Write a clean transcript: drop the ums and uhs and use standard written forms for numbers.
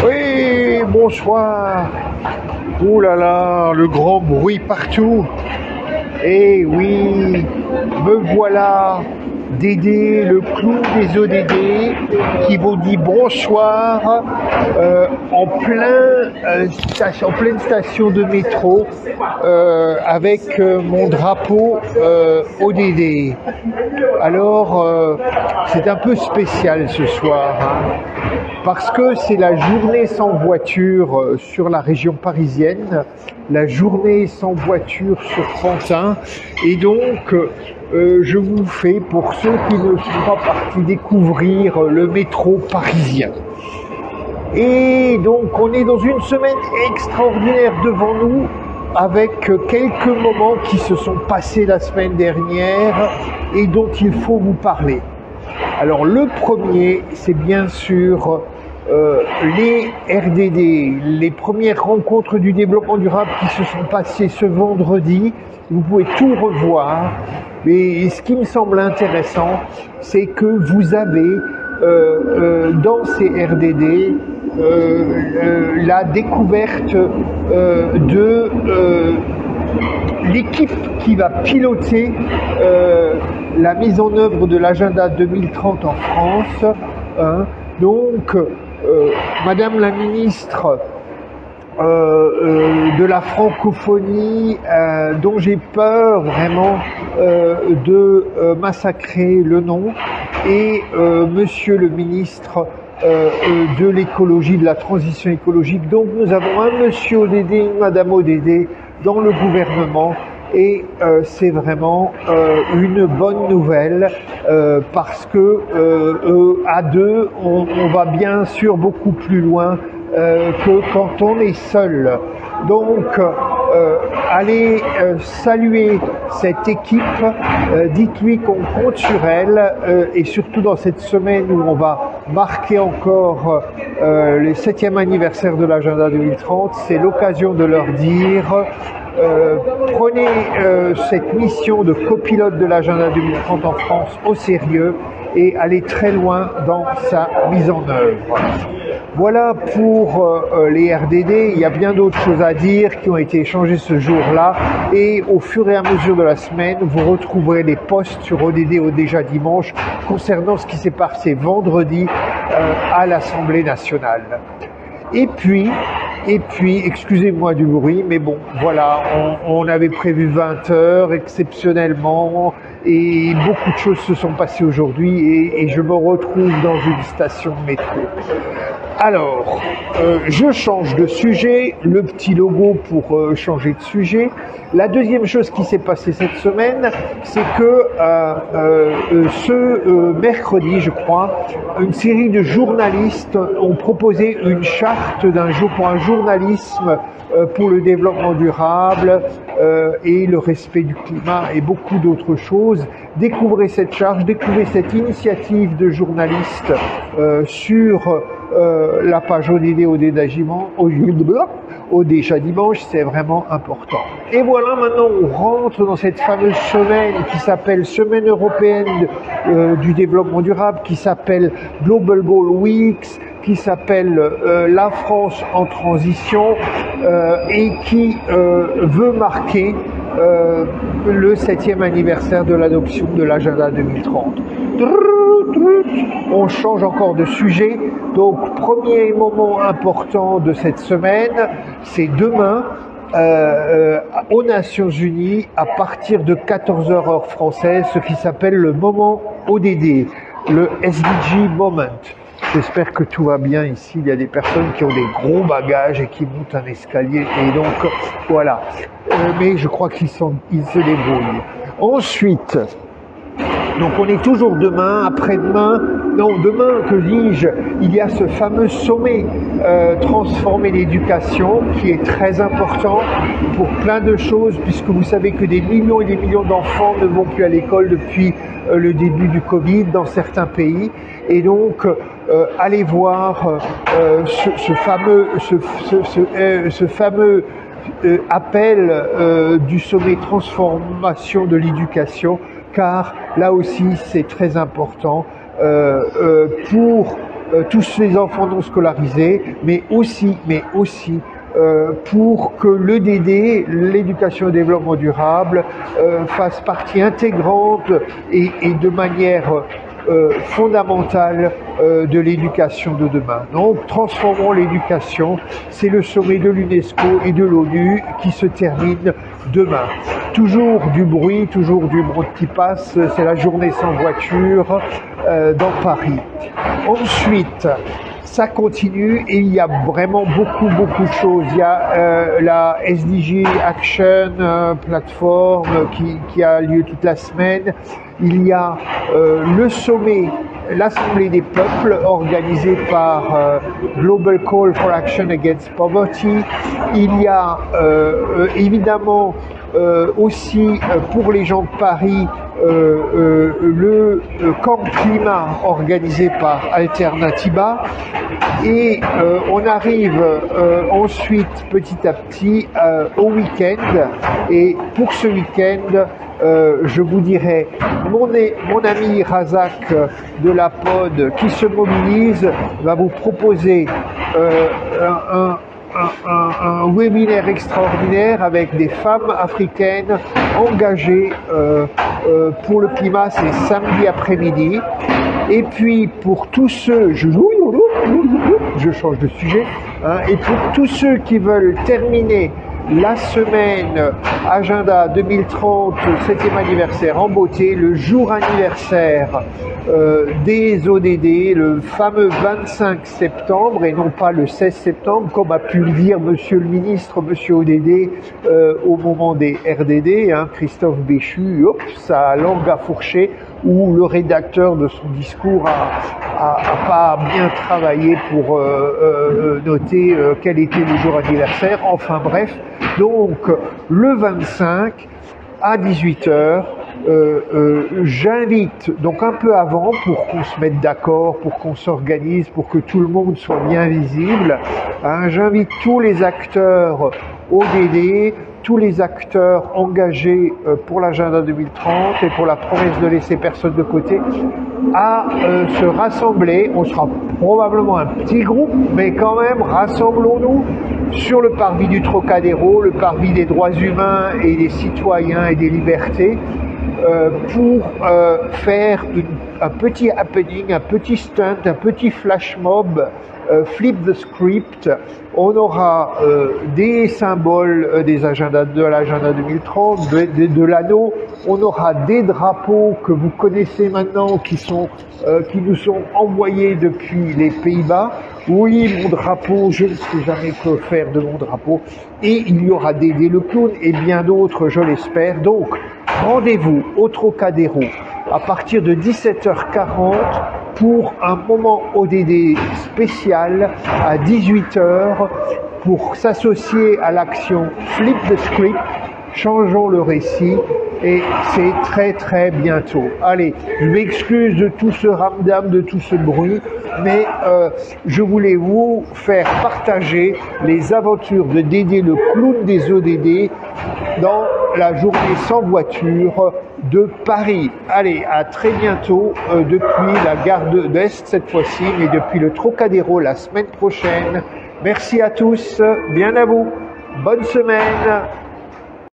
Oui, bonsoir. Ouh là là, le grand bruit partout. Eh oui, me voilà, Dédé, le clown des ODD, qui vous dit bonsoir en pleine station de métro avec mon drapeau ODD. Alors, c'est un peu spécial ce soir, hein, parce que c'est la journée sans voiture sur la région parisienne, la journée sans voiture sur Pantin, et donc je vous fais, pour ceux qui ne sont pas partis, découvrir le métro parisien. Et donc on est dans une semaine extraordinaire devant nous, avec quelques moments qui se sont passés la semaine dernière et dont il faut vous parler. Alors le premier, c'est bien sûr les RDD, les premières rencontres du développement durable qui se sont passées ce vendredi. Vous pouvez tout revoir, mais ce qui me semble intéressant, c'est que vous avez dans ces RDD la découverte de l'équipe qui va piloter la mise en œuvre de l'agenda 2030 en France. Donc, Madame la ministre de la francophonie, dont j'ai peur vraiment de massacrer le nom, et Monsieur le ministre de l'écologie, de la transition écologique. Donc nous avons un Monsieur ODD, une Madame ODD dans le gouvernement, et c'est vraiment une bonne nouvelle parce que à deux, on va bien sûr beaucoup plus loin que quand on est seul. Donc, allez saluer cette équipe, dites-lui qu'on compte sur elle, et surtout dans cette semaine où on va marquer encore le 7e anniversaire de l'agenda 2030, c'est l'occasion de leur dire prenez cette mission de copilote de l'agenda 2030 en France au sérieux et allez très loin dans sa mise en œuvre. Voilà pour les RDD. Il y a bien d'autres choses à dire qui ont été échangées ce jour-là, et au fur et à mesure de la semaine, vous retrouverez les posts sur ODD au déjà dimanche concernant ce qui s'est passé vendredi à l'Assemblée nationale. Et puis, excusez-moi du bruit, mais bon, voilà, on avait prévu 20 heures exceptionnellement, et beaucoup de choses se sont passées aujourd'hui, et je me retrouve dans une station de métro. Alors, je change de sujet, le petit logo pour changer de sujet. La deuxième chose qui s'est passée cette semaine, c'est que ce mercredi, je crois, une série de journalistes ont proposé une charte pour un journalisme pour le développement durable et le respect du climat et beaucoup d'autres choses. Découvrez cette charte, découvrez cette initiative de journalistes sur la page ODD au déjà dimanche, c'est vraiment important. Et voilà, maintenant on rentre dans cette fameuse semaine qui s'appelle Semaine européenne du développement durable, qui s'appelle Global Goal Weeks, qui s'appelle La France en transition, et qui veut marquer le 7e anniversaire de l'adoption de l'agenda 2030. On change encore de sujet. Donc, premier moment important de cette semaine, c'est demain aux Nations Unies à partir de 14h heure française, ce qui s'appelle le moment ODD, le SDG Moment. J'espère que tout va bien ici. Il y a des personnes qui ont des gros bagages et qui montent un escalier, et donc voilà. Mais je crois qu'ils se débrouillent. Ensuite, donc on est toujours demain, après-demain, non, demain, que dis-je, il y a ce fameux sommet Transformer l'éducation qui est très important pour plein de choses, puisque vous savez que des millions et des millions d'enfants ne vont plus à l'école depuis le début du Covid dans certains pays, et donc allez voir ce fameux appel du sommet transformation de l'éducation, car là aussi c'est très important pour tous les enfants non scolarisés, mais aussi pour que l'EDD, l'éducation au développement durable, fasse partie intégrante et de manière fondamentale de l'éducation de demain. Donc, transformons l'éducation, c'est le sommet de l'UNESCO et de l'ONU qui se termine demain. Toujours du bruit qui passe, c'est la journée sans voiture dans Paris. Ensuite, ça continue et il y a vraiment beaucoup de choses. Il y a la SDG Action plateforme qui a lieu toute la semaine. Il y a le sommet, l'Assemblée des peuples organisée par Global Call for Action Against Poverty. Il y a évidemment aussi pour les gens de Paris le camp climat organisé par Alternativa et on arrive ensuite petit à petit au week-end et pour ce week-end je vous dirais mon ami Razak de la POD qui se mobilise va vous proposer un webinaire extraordinaire avec des femmes africaines engagées pour le climat, c'est samedi après-midi. Et puis pour tous ceux, je change de sujet, hein, et pour tous ceux qui veulent terminer la semaine Agenda 2030, 7e anniversaire en beauté, le jour anniversaire des ODD, le fameux 25 septembre et non pas le 16 septembre, comme a pu le dire Monsieur le ministre, Monsieur ODD, au moment des RDD, hein, Christophe Béchu, sa langue a fourché, où le rédacteur de son discours a pas bien travaillé pour noter quel était le jour anniversaire. Enfin bref, donc le 25 à 18h, j'invite donc un peu avant pour qu'on se mette d'accord, pour qu'on s'organise, pour que tout le monde soit bien visible. Hein, j'invite tous les acteurs ODD, tous les acteurs engagés pour l'agenda 2030 et pour la promesse de laisser personne de côté à se rassembler. On sera probablement un petit groupe, mais quand même rassemblons-nous sur le parvis du Trocadéro, le parvis des droits humains et des citoyens et des libertés, pour faire un petit happening, un petit stunt, un petit flash mob, flip the script. On aura des symboles des agendas, de l'agenda 2030, de l'anneau. On aura des drapeaux que vous connaissez maintenant qui nous sont envoyés depuis les Pays-Bas. Oui, mon drapeau, je ne sais jamais quoi faire de mon drapeau. Et il y aura Dédé le clown et bien d'autres, je l'espère. Donc, rendez-vous au Trocadéro à partir de 17h40 pour un moment ODD spécial à 18h pour s'associer à l'action Flip the Script, changeons le récit, et c'est très bientôt. Allez, je m'excuse de tout ce ramdam, de tout ce bruit, mais je voulais vous faire partager les aventures de Dédé le clown des ODD dans la journée sans voiture de Paris. Allez, à très bientôt depuis la gare d'Est cette fois-ci, mais depuis le Trocadéro la semaine prochaine. Merci à tous, bien à vous, bonne semaine.